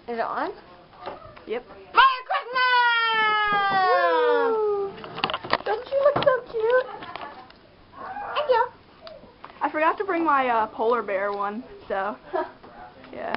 Is it on? Yep. Merry Christmas! Doesn't she look so cute? Thank you. I forgot to bring my polar bear one, so yeah.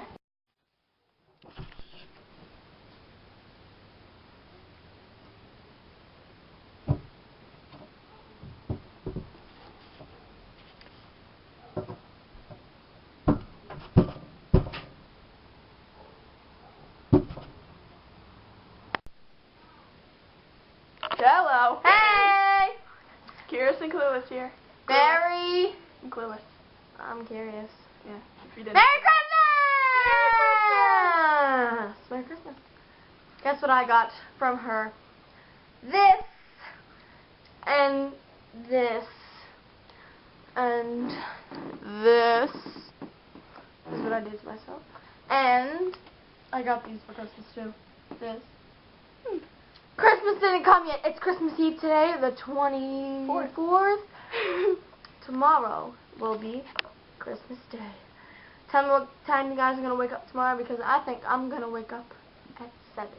Hello. Hey! CuriousNClueless here. Very. I'm clueless. I'm curious. Yeah. If you didn't. Merry Christmas! Merry Christmas. Guess what I got from her? This. And this. And this. This is what I did to myself. And I got these for Christmas too. This. Christmas didn't come yet. It's Christmas Eve today, the 24th. Tomorrow will be Christmas Day. Tell me what time you guys are going to wake up tomorrow, because I think I'm going to wake up at 7.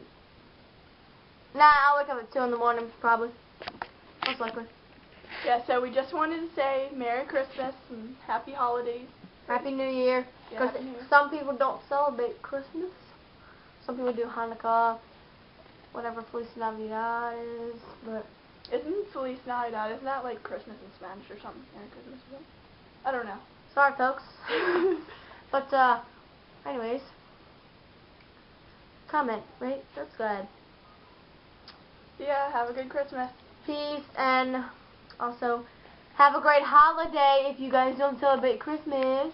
Nah, I'll wake up at 2 in the morning, probably. Most likely. Yeah, so we just wanted to say Merry Christmas and Happy Holidays. Happy New Year. Yeah, Because Happy New Year. some people don't celebrate Christmas. Some people do Hanukkah, whatever Feliz Navidad is, but... Isn't Feliz Navidad, isn't that like Christmas in Spanish or something? Merry Christmas or something? I don't know. Sorry, folks. But, anyways. Comment, rate, subscribe. Yeah, have a good Christmas. Peace, and also, have a great holiday if you guys don't celebrate Christmas.